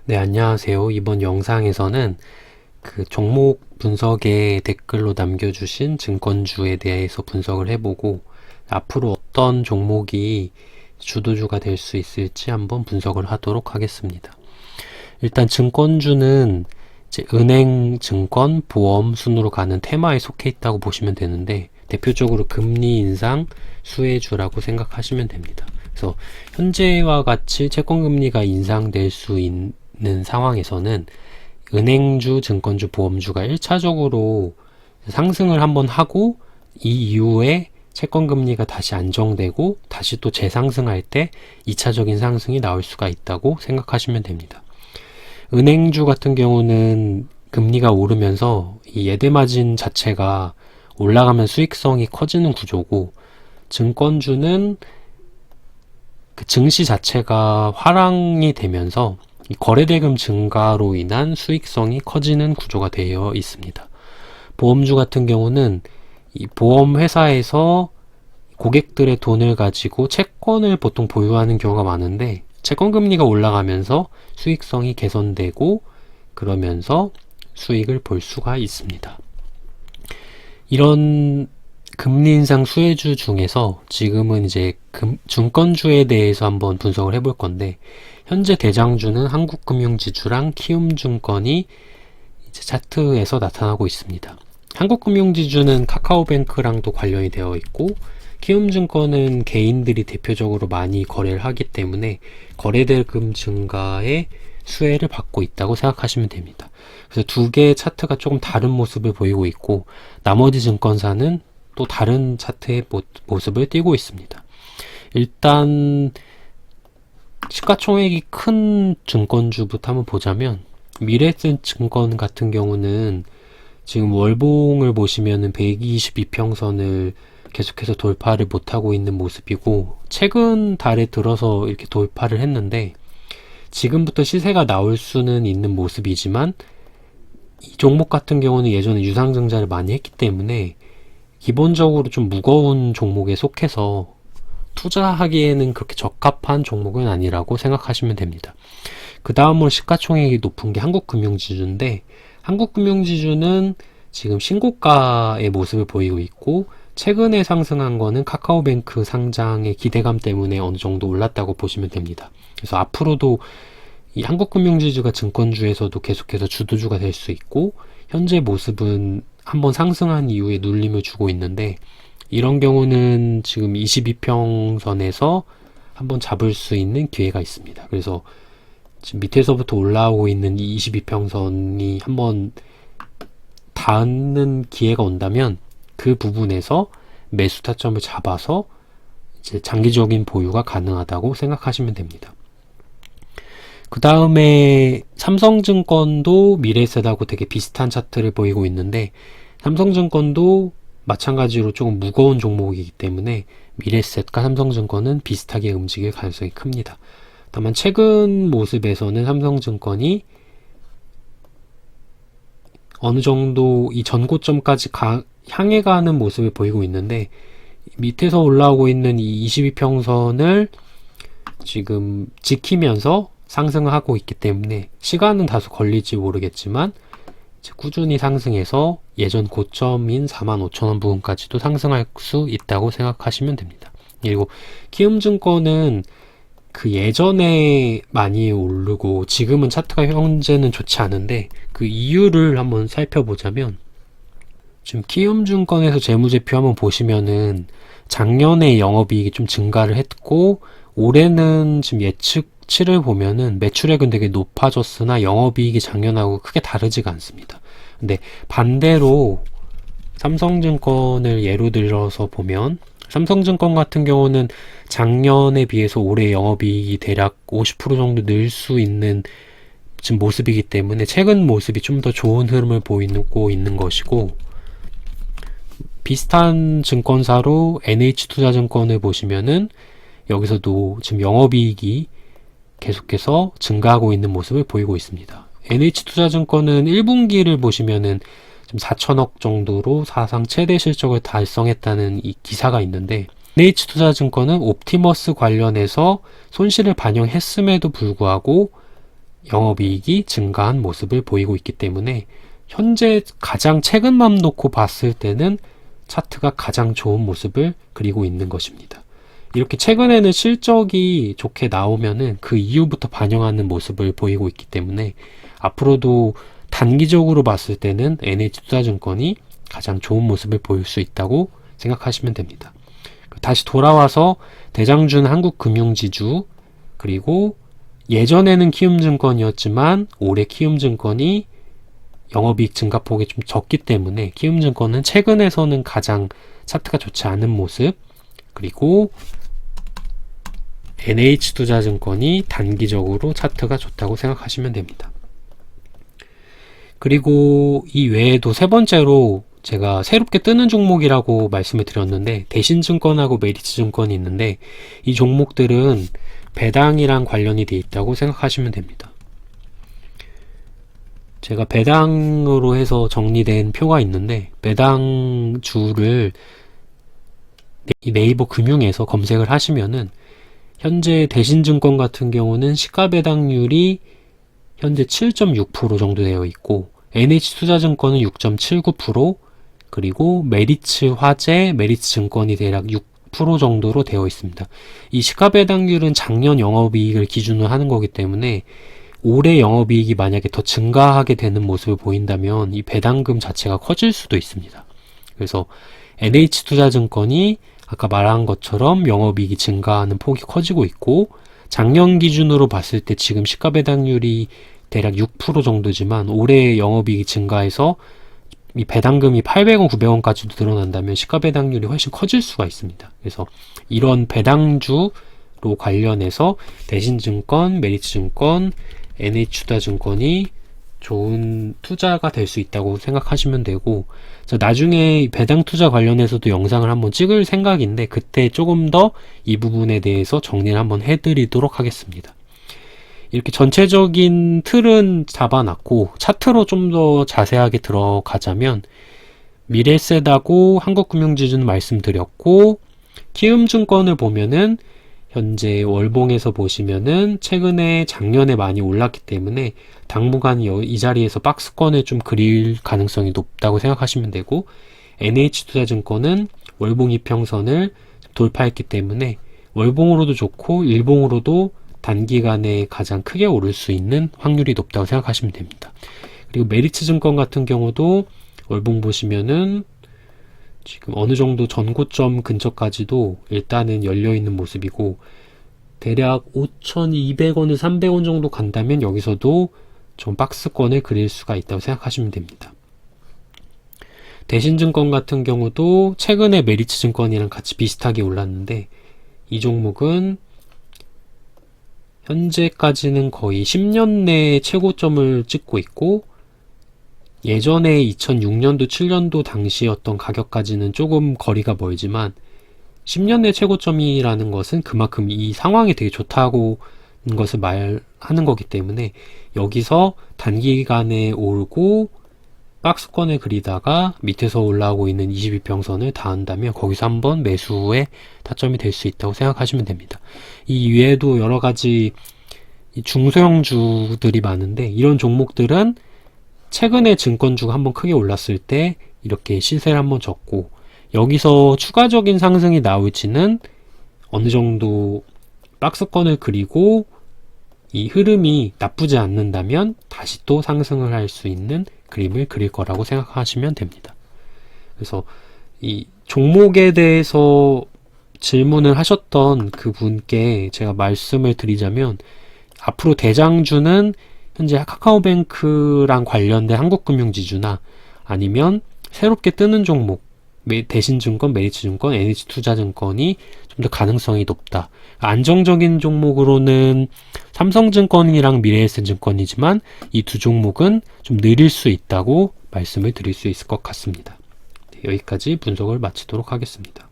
네, 안녕하세요. 이번 영상에서는 그 종목 분석에 댓글로 남겨주신 증권주에 대해서 분석을 해보고 앞으로 어떤 종목이 주도주가 될 수 있을지 한번 분석을 하도록 하겠습니다. 일단 증권주는 이제 은행, 증권, 보험 순으로 가는 테마에 속해 있다고 보시면 되는데 대표적으로 금리 인상 수혜주라고 생각하시면 됩니다. 그래서 현재와 같이 채권금리가 인상될 수 있는 상황에서는 은행주, 증권주, 보험주가 1차적으로 상승을 한번 하고 이 이후에 채권금리가 다시 안정되고 다시 또 재상승할 때 2차적인 상승이 나올 수가 있다고 생각하시면 됩니다. 은행주 같은 경우는 금리가 오르면서 이 예대마진 자체가 올라가면 수익성이 커지는 구조고, 증권주는 그 증시 자체가 화랑이 되면서 이 거래대금 증가로 인한 수익성이 커지는 구조가 되어 있습니다. 보험주 같은 경우는 이 보험회사에서 고객들의 돈을 가지고 채권을 보통 보유하는 경우가 많은데, 채권금리가 올라가면서 수익성이 개선되고 그러면서 수익을 볼 수가 있습니다. 이런 금리 인상 수혜주 중에서 지금은 이제 증권주에 대해서 한번 분석을 해볼 건데, 현재 대장주는 한국금융지주랑 키움증권이 이제 차트에서 나타나고 있습니다. 한국금융지주는 카카오뱅크랑도 관련이 되어 있고, 키움증권은 개인들이 대표적으로 많이 거래를 하기 때문에 거래대금 증가에 수혜를 받고 있다고 생각하시면 됩니다. 그래서 두 개의 차트가 조금 다른 모습을 보이고 있고, 나머지 증권사는 또 다른 차트의 모습을 띠고 있습니다. 일단 시가총액이 큰 증권주부터 한번 보자면, 미래에셋증권 같은 경우는 지금 월봉을 보시면은 122평선을 계속해서 돌파를 못하고 있는 모습이고, 최근 달에 들어서 이렇게 돌파를 했는데 지금부터 시세가 나올 수는 있는 모습이지만, 이 종목 같은 경우는 예전에 유상증자를 많이 했기 때문에 기본적으로 좀 무거운 종목에 속해서 투자하기에는 그렇게 적합한 종목은 아니라고 생각하시면 됩니다. 그 다음으로 시가총액이 높은 게 한국금융지주인데, 한국금융지주는 지금 신고가의 모습을 보이고 있고, 최근에 상승한 거는 카카오뱅크 상장의 기대감 때문에 어느 정도 올랐다고 보시면 됩니다. 그래서 앞으로도 이 한국금융지주가 증권주에서도 계속해서 주도주가 될 수 있고, 현재 모습은 한번 상승한 이후에 눌림을 주고 있는데, 이런 경우는 지금 22평선에서 한번 잡을 수 있는 기회가 있습니다. 그래서 지금 밑에서부터 올라오고 있는 이 22평선이 한번 닿는 기회가 온다면 그 부분에서 매수 타점을 잡아서 이제 장기적인 보유가 가능하다고 생각하시면 됩니다. 그 다음에 삼성증권도 미래에셋하고 되게 비슷한 차트를 보이고 있는데, 삼성증권도 마찬가지로 조금 무거운 종목이기 때문에 미래에셋과 삼성증권은 비슷하게 움직일 가능성이 큽니다. 다만 최근 모습에서는 삼성증권이 어느 정도 이 전고점까지 향해 가는 모습을 보이고 있는데, 밑에서 올라오고 있는 이 22평선을 지금 지키면서 상승을 하고 있기 때문에 시간은 다소 걸릴지 모르겠지만 꾸준히 상승해서 예전 고점인 45,000원 부근까지도 상승할 수 있다고 생각하시면 됩니다. 그리고 키움증권은 그 예전에 많이 오르고 지금은 차트가 현재는 좋지 않은데, 그 이유를 한번 살펴보자면, 지금 키움증권에서 재무제표 한번 보시면은 작년에 영업이익이 좀 증가를 했고, 올해는 지금 예측치를 보면은 매출액은 되게 높아졌으나 영업이익이 작년하고 크게 다르지가 않습니다. 근데 반대로 삼성증권을 예로 들어서 보면, 삼성증권 같은 경우는 작년에 비해서 올해 영업이익이 대략 50% 정도 늘 수 있는 지금 모습이기 때문에 최근 모습이 좀 더 좋은 흐름을 보이고 있는 것이고, 비슷한 증권사로 NH투자증권을 보시면은 여기서도 지금 영업이익이 계속해서 증가하고 있는 모습을 보이고 있습니다. NH투자증권은 1분기를 보시면은 지금 4천억 정도로 사상 최대 실적을 달성했다는 이 기사가 있는데, NH투자증권은 옵티머스 관련해서 손실을 반영했음에도 불구하고 영업이익이 증가한 모습을 보이고 있기 때문에 현재 가장 최근만 놓고 봤을 때는 차트가 가장 좋은 모습을 그리고 있는 것입니다. 이렇게 최근에는 실적이 좋게 나오면은 그 이후부터 반영하는 모습을 보이고 있기 때문에 앞으로도 단기적으로 봤을 때는 NH투자증권이 가장 좋은 모습을 보일 수 있다고 생각하시면 됩니다. 다시 돌아와서 대장준 한국금융지주, 그리고 예전에는 키움증권이었지만 올해 키움증권이 영업이익 증가폭이 좀 적기 때문에 키움증권은 최근에서는 가장 차트가 좋지 않은 모습, 그리고 NH투자증권이 단기적으로 차트가 좋다고 생각하시면 됩니다. 그리고 이 외에도 세 번째로 제가 새롭게 뜨는 종목이라고 말씀을 드렸는데 대신증권하고 메리츠증권이 있는데 이 종목들은 배당이랑 관련이 돼 있다고 생각하시면 됩니다. 제가 배당으로 해서 정리된 표가 있는데 배당주를 네이버 금융에서 검색을 하시면은 현재 대신증권 같은 경우는 시가배당률이 현재 7.6% 정도 되어 있고 NH투자증권은 6.79%, 그리고 메리츠화재, 메리츠증권이 대략 6% 정도로 되어 있습니다. 이 시가배당률은 작년 영업이익을 기준으로 하는 거기 때문에 올해 영업이익이 만약에 더 증가하게 되는 모습을 보인다면 이 배당금 자체가 커질 수도 있습니다. 그래서 NH투자증권이 아까 말한 것처럼 영업이익이 증가하는 폭이 커지고 있고 작년 기준으로 봤을 때 지금 시가배당률이 대략 6% 정도지만 올해 영업이익이 증가해서 이 배당금이 800원, 900원까지도 늘어난다면 시가배당률이 훨씬 커질 수가 있습니다. 그래서 이런 배당주로 관련해서 대신증권, 메리츠증권, NH투자증권이 좋은 투자가 될 수 있다고 생각하시면 되고, 나중에 배당 투자 관련해서도 영상을 한번 찍을 생각인데 그때 조금 더 이 부분에 대해서 정리를 한번 해드리도록 하겠습니다. 이렇게 전체적인 틀은 잡아놨고 차트로 좀 더 자세하게 들어가자면 미래에셋하고 한국금융지주는 말씀드렸고, 키움증권을 보면은 현재 월봉에서 보시면은 최근에 작년에 많이 올랐기 때문에 당분간 이 자리에서 박스권을 좀 그릴 가능성이 높다고 생각하시면 되고, NH투자증권은 월봉 이평선을 돌파했기 때문에 월봉으로도 좋고 일봉으로도 단기간에 가장 크게 오를 수 있는 확률이 높다고 생각하시면 됩니다. 그리고 메리츠증권 같은 경우도 월봉 보시면은 지금 어느 정도 전고점 근처까지도 일단은 열려있는 모습이고 대략 5,200원에서 300원 정도 간다면 여기서도 좀 박스권을 그릴 수가 있다고 생각하시면 됩니다. 대신증권 같은 경우도 최근에 메리츠증권이랑 같이 비슷하게 올랐는데 이 종목은 현재까지는 거의 10년 내에 최고점을 찍고 있고 예전에 2006년도, 7년도 당시였던 가격까지는 조금 거리가 멀지만 10년 내 최고점이라는 것은 그만큼 이 상황이 되게 좋다고 것을 말하는 거기 때문에 여기서 단기간에 오르고 박스권을 그리다가 밑에서 올라오고 있는 22평선을 닿는다면 거기서 한번 매수의 타점이 될 수 있다고 생각하시면 됩니다. 이 외에도 여러 가지 중소형주들이 많은데 이런 종목들은 최근에 증권주가 한번 크게 올랐을 때 이렇게 시세를 한번 줬고 여기서 추가적인 상승이 나올지는 어느 정도 박스권을 그리고 이 흐름이 나쁘지 않는다면 다시 또 상승을 할 수 있는 그림을 그릴 거라고 생각하시면 됩니다. 그래서 이 종목에 대해서 질문을 하셨던 그 분께 제가 말씀을 드리자면 앞으로 대장주는 현재 카카오뱅크랑 관련된 한국금융지주나 아니면 새롭게 뜨는 종목 대신증권, 메리츠증권, NH투자증권이 좀 더 가능성이 높다. 안정적인 종목으로는 삼성증권이랑 미래에셋증권이지만 이 두 종목은 좀 느릴 수 있다고 말씀을 드릴 수 있을 것 같습니다. 여기까지 분석을 마치도록 하겠습니다.